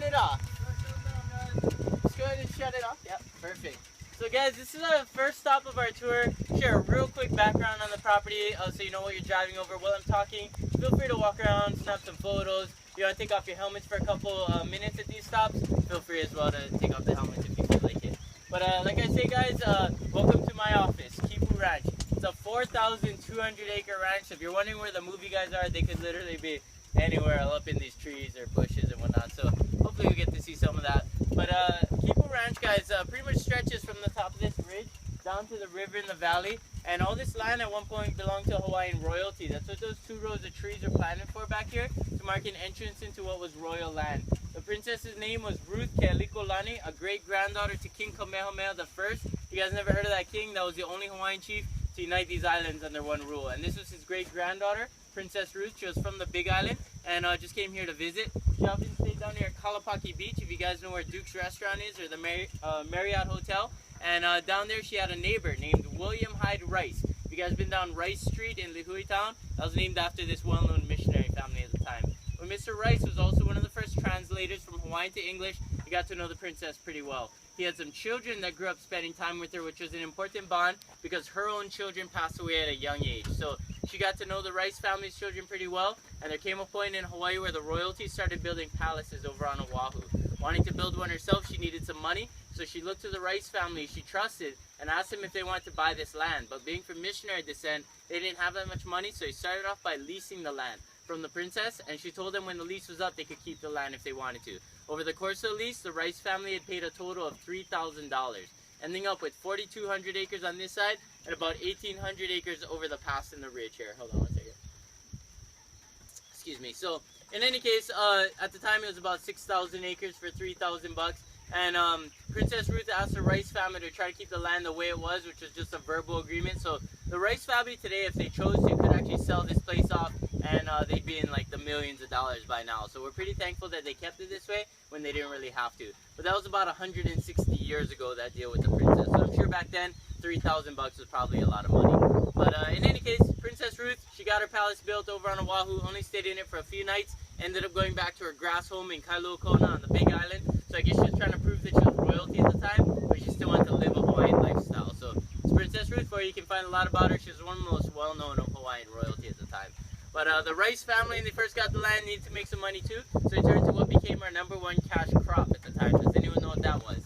it off. Just go ahead and shut it off. Yep, perfect. So guys, this is the first stop of our tour. Share a real quick background on the property so you know what you're driving over. While I'm talking, feel free to walk around, snap some photos. If you want to take off your helmets for a couple minutes at these stops, feel free as well to take off the helmets if you feel like it. But like I say guys, welcome to my office, Kipu Ranch. It's a 4,200 acre ranch. So if you're wondering where the movie guys are, they could literally be anywhere all up in these trees or bushes and whatnot. So hopefully we get to see some of that. But Kipu Ranch, guys, pretty much stretches from the top of this ridge down to the river in the valley. And all this land at one point belonged to Hawaiian royalty. That's what those 2 rows of trees are planted for back here, to mark an entrance into what was royal land. The princess's name was Ruth Kealikolani, a great-granddaughter to King Kamehameha I. You guys never heard of that king? That was the only Hawaiian chief to unite these islands under one rule. And this was his great-granddaughter, Princess Ruth. She was from the Big Island and just came here to visit. She often stayed down here at Kalapaki Beach, if you guys know where Duke's Restaurant is, or the Marriott Hotel. And down there she had a neighbor named William Hyde Rice. If you guys been down Rice Street in Lihue Town, that was named after this well-known missionary family at the time. But Mr. Rice was also one of the first translators from Hawaiian to English. He got to know the princess pretty well. He had some children that grew up spending time with her, which was an important bond because her own children passed away at a young age. So she got to know the Rice family's children pretty well, and there came a point in Hawaii where the royalty started building palaces over on Oahu. Wanting to build one herself, she needed some money, so she looked to the Rice family she trusted and asked them if they wanted to buy this land. But being from missionary descent, they didn't have that much money, so he started off by leasing the land from the princess, and she told them when the lease was up, they could keep the land if they wanted to. Over the course of the lease, the Rice family had paid a total of $3,000, ending up with 4,200 acres on this side and about 1,800 acres over the pass in the ridge here. Hold on one second. Excuse me. So, in any case, at the time it was about 6,000 acres for 3,000 bucks. And Princess Ruth asked the Rice family to try to keep the land the way it was, which was just a verbal agreement. So the Rice family today, if they chose to, could actually sell this place off, and they'd be in like the millions of dollars by now. So we're pretty thankful that they kept it this way when they didn't really have to. But that was about 160 years ago, that deal with the princess. So I'm sure back then 3,000 bucks was probably a lot of money. But in any case, Princess Ruth, she got her palace built over on Oahu, only stayed in it for a few nights, ended up going back to her grass home in Kailua Kona on the Big Island. So I guess she was trying to prove that she was royalty at the time, but she still wanted to live a Hawaiian lifestyle. So it's Princess Ruth, where you can find a lot about her. She was one of the most well-known of Hawaiian royalty at the time. But the Rice family, when they first got the land, needed to make some money too. So they turned to what became our #1 cash crop at the time. Does anyone know what that was?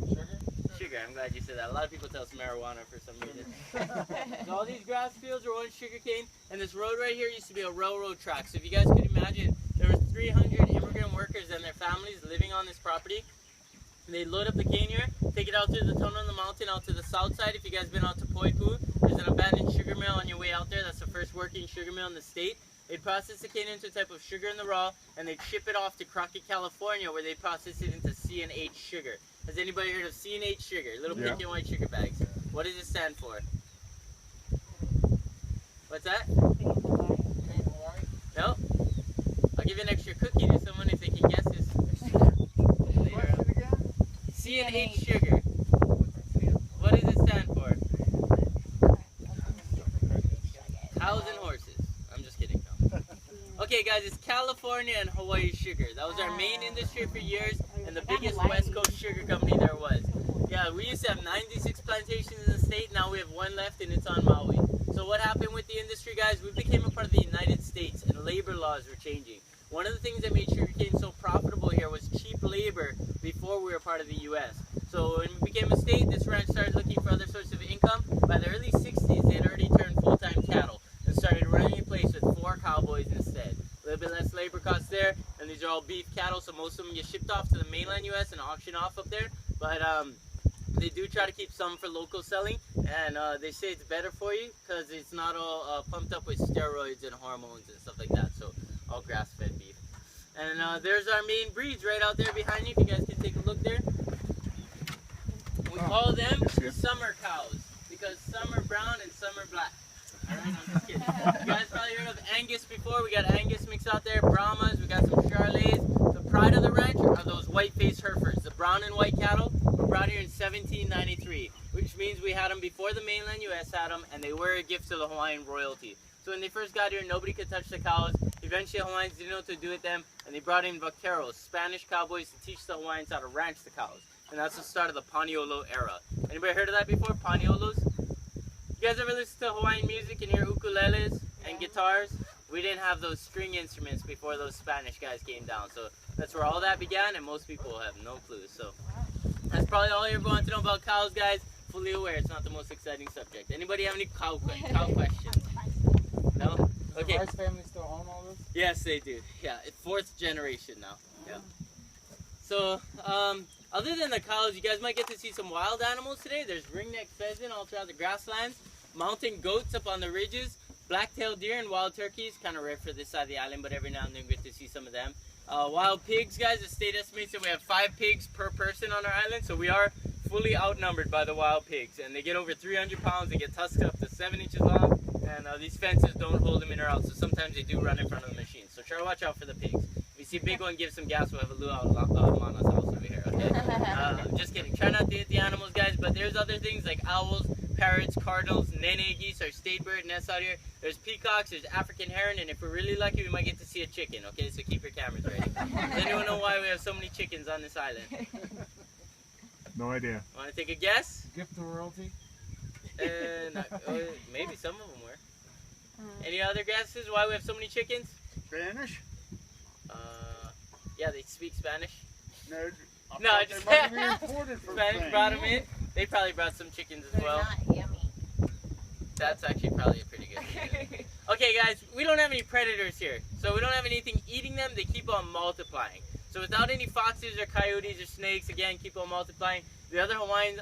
Sugar? Sugar, I'm glad you said that. A lot of people tell us marijuana for some reason. So all these grass fields are once sugar cane, and this road right here used to be a railroad track. So if you guys could imagine, there were 300 immigrant workers and their families living on this property. They load up the cane here, take it out through the tunnel in the mountain out to the south side. If you guys been out to Poipu, there's an abandoned sugar mill on your way out there. That's the first working sugar mill in the state. They'd process the cane into a type of sugar in the raw, and they'd ship it off to Crockett, California, where they process it into C&H sugar. Has anybody heard of C&H sugar? Little pink and white sugar bags. What does it stand for? What's that? No? I'll give you an extra cookie to someone if they can guess this. C&H sugar. What does it stand for? Cows and horses. I'm just kidding. No. Okay guys, it's California and Hawaii sugar. That was our main industry for years and the biggest West Coast sugar company there was. Yeah, we used to have 96 plantations in the state. Now we have 1 left and it's on Maui. So what happened with the industry, guys? We became a part of the United States and labor laws were changing. One of the things that made sugarcane so profitable here was cheap labor before we were part of the U.S. So when we became a state, this ranch started looking for other sources of income. By the early 60s, they had already turned full-time cattle and started running a place with 4 cowboys instead. A little bit less labor costs there, and these are all beef cattle, so most of them get shipped off to the mainland U.S. and auctioned off up there. But they do try to keep some for local selling, and they say it's better for you because it's not all pumped up with steroids and hormones and stuff like that. So all grass-fed beef. And there's our main breeds right out there behind you. If you guys can take a look there. We call them summer cows because some are brown and some are black. Alright, I'm just kidding. You guys probably heard of Angus before. We got Angus mixed out there, Brahmas, we got some Charolais. The pride of the ranch are those white-faced Herefords. The brown and white cattle were brought here in 1793, which means we had them before the mainland U.S. had them, and they were a gift to the Hawaiian royalty. So when they first got here, nobody could touch the cows. Eventually, Hawaiians didn't know what to do with them, and and they brought in vaqueros, Spanish cowboys, to teach the Hawaiians how to ranch the cows. And that's the start of the Paniolo era. Anybody heard of that before? Paniolos? You guys ever listen to Hawaiian music and hear ukuleles and guitars? We didn't have those string instruments before those Spanish guys came down. So that's where all that began, and most people have no clue. So that's probably all you ever want to know about cows, guys. Fully aware it's not the most exciting subject. Anybody have any cow questions? No? Okay. Does the Rice family still own all this? Yes, they do. Yeah, it's 4th generation now. Yeah. So, other than the cows, you guys might get to see some wild animals today. There's ringneck pheasant all throughout the grasslands, mountain goats up on the ridges, black-tailed deer and wild turkeys. Kind of rare for this side of the island, but every now and then we get to see some of them. Wild pigs, guys. The state estimates that we have 5 pigs per person on our island, so we are fully outnumbered by the wild pigs. And they get over 300 pounds. They get tusks up to 7 inches long, and these fences don't hold them in or out, so sometimes they do run in front of the machine. So try to watch out for the pigs. If you see a big one, give some gas. We'll have a luau at Mana's house over here, okay? Just kidding. Try not to hit the animals, guys, but there's other things like owls, parrots, cardinals, nene geese, our state bird nests out here. There's peacocks, there's African heron, and if we're really lucky, we might get to see a chicken, okay? So keep your cameras ready. Does anyone know why we have so many chickens on this island? No idea. Want to take a guess? Gift to royalty? Maybe some of them were. Any other guesses why we have so many chickens? Spanish? Yeah, they speak Spanish. No, just they might be imported from Spanish Spain. brought them in. They probably brought some chickens as well. Not yummy. That's actually probably a pretty good. Okay, guys, we don't have any predators here, so we don't have anything eating them. They keep on multiplying. So without any foxes or coyotes or snakes, again, keep on multiplying. The other Hawaiian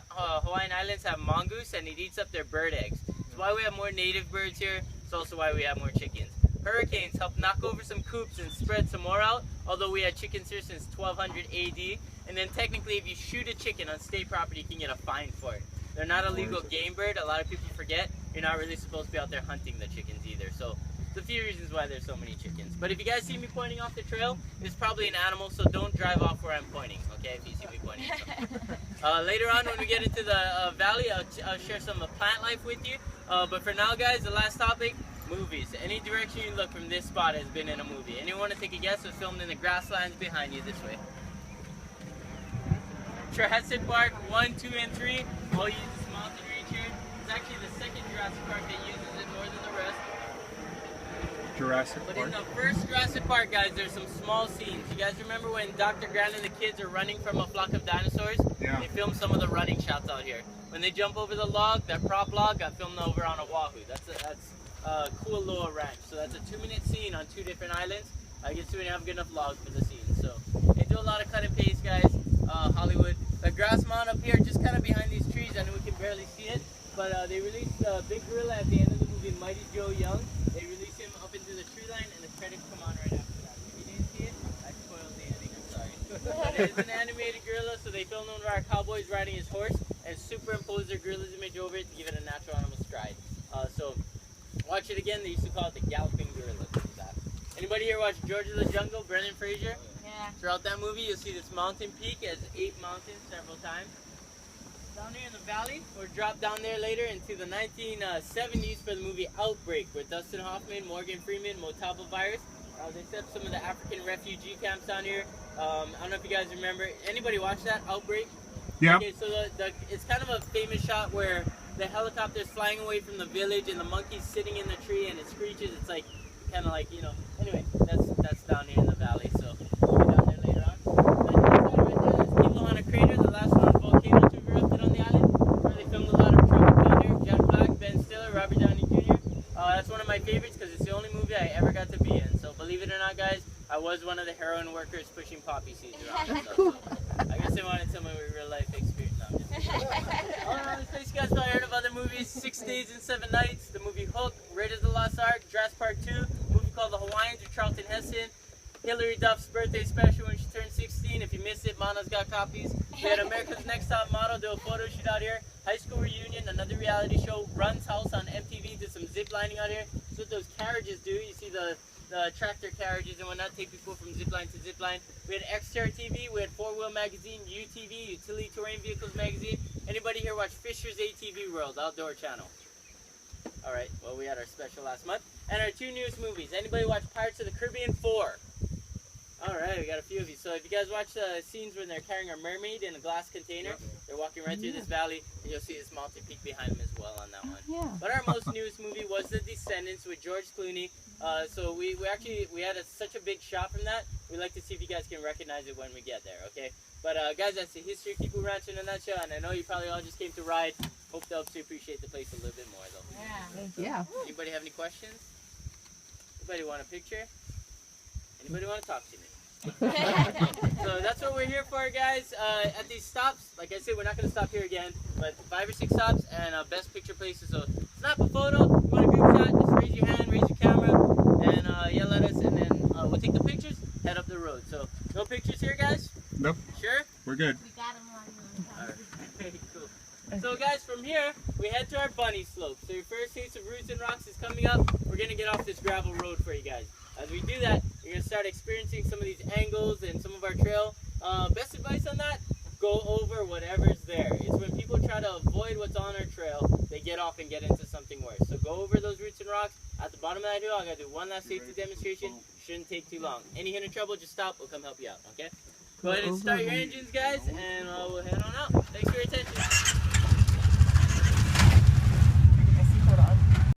islands have mongoose, and it eats up their bird eggs. It's why we have more native birds here. It's also why we have more chickens. Hurricanes help knock over some coops and spread some more out, although we had chickens here since 1200 AD. And then technically, if you shoot a chicken on state property, you can get a fine for it. They're not a legal game bird. A lot of people forget. You're not really supposed to be out there hunting the chickens either. So there's a few reasons why there's so many chickens. But if you guys see me pointing off the trail, it's probably an animal, so don't drive off where I'm pointing, okay, if you see me pointing. Later on, when we get into the valley, I'll share some plant life with you. But for now, guys, the last topic, movies. Any direction you look from this spot has been in a movie. Anyone want to take a guess? It was filmed in the grasslands behind you this way. Jurassic Park 1, 2, and 3 all use this mountain range here. It's actually the second Jurassic Park that uses it more than the rest. Jurassic But Park? in the first Jurassic Park, guys, there's some small scenes. You guys remember when Dr. Grant and the kids are running from a flock of dinosaurs? Yeah. They filmed some of the running shots out here. When they jump over the log, that prop log got filmed over on Oahu. That's Kualoa Ranch. So that's a 2-minute scene on 2 different islands. I guess we didn't have good enough logs for the scene. So they do a lot of cut and paste, guys. Hollywood. The grass mound up here, just kind of behind these trees. I know we can barely see it, but they released Big Gorilla at the end of the movie, Mighty Joe Young. They released him up into the tree line, and the credits come on right after that. If you didn't see it, I spoiled the ending. I'm sorry. But it is an animated gorilla, so they filmed one of our cowboys riding his horse and superimposed their gorilla's image over it to give it a natural animal stride. So watch it again. They used to call it the galloping gorilla. Anybody here watch George of the Jungle, Brendan Fraser? Yeah. Throughout that movie, you'll see this mountain peak as 8 mountains several times. Down here in the valley, or drop down there later into the 1970s for the movie Outbreak with Dustin Hoffman, Morgan Freeman, Motaba virus. They set up some of the African refugee camps down here. I don't know if you guys remember. Anybody watch that, Outbreak? Yeah. Okay, so it's kind of a famous shot where the helicopter's flying away from the village and the monkey's sitting in the tree and it screeches. It's like, kind of like, you know. Anyway, that's down here in the valley, so we'll be down there later on. Right there, that's Kipu Crater, the last one volcano to have erupted on the island, where they filmed a lot of Tropic Thunder, Jack Black, Ben Stiller, Robert Downey Jr. That's one of my favorites because it's the only movie I ever got to be in. So believe it or not, guys, I was one of the heroin workers pushing poppy seeds around and stuff. So I guess they wanted some of my real life experience. No, I'm just kidding. All around this place, you guys probably heard of other movies: 6 Days and 7 Nights, the movie Hook, Raiders of the Lost Ark, Jurassic Park 2, a movie called The Hawaiians with Charlton Heston, Hillary Duff's birthday special when she turned 16. If you missed it, Mana's got copies. We had America's Next Top Model do a photo shoot out here. High School Reunion, another reality show. Run's House on MTV did some zip lining out here. That's what those carriages do. You see the tractor carriages and whatnot, take people from zip line to zip line. We had Xterra TV, we had 4-Wheel Magazine, UTV, Utility Terrain Vehicles Magazine. Anybody here watch Fisher's ATV World, outdoor channel? Alright, well we had our special last month. And our 2 newest movies. Anybody watch Pirates of the Caribbean 4? Alright, we got a few of you. So if you guys watch the scenes when they're carrying a mermaid in a glass container, they're walking right through this valley, and you'll see this mountain peak behind them as well on that one. Yeah. But our most newest movie was The Descendants with George Clooney. So we had such a big shot from that. We'd like to see if you guys can recognize it when we get there, okay? But guys, that's the history of Kipu Ranch in a nutshell, and I know you probably all just came to ride. Hope to help you appreciate the place a little bit more, though. Yeah. Anybody have any questions? Anybody want a picture? Anybody want to talk to me? So that's what we're here for, guys. At these stops, like I said, we're not going to stop here again, but 5 or 6 stops and best picture places. So snap a photo, you want a group shot, just raise your hand, raise your camera, and yell at us, and then we'll take the pictures, head up the road. So no pictures here, guys? Nope. Sure? We're good. We got him on. Alright, cool. So guys, from here, we head to our bunny slope. So your first taste of roots and rocks is coming up. We're going to get off this gravel road for you guys. As we do that, you're going to start experiencing some of these angles and some of our trail. Best advice on that, go over whatever's there. It's when people try to avoid what's on our trail, they get off and get into something worse. So go over those roots and rocks. At the bottom of that hill, I'm going to do one last safety demonstration. Shouldn't take too long. Any hint of trouble, just stop. We'll come help you out, okay? Go ahead and start your engines, guys, and we'll head on out. Thanks for your attention.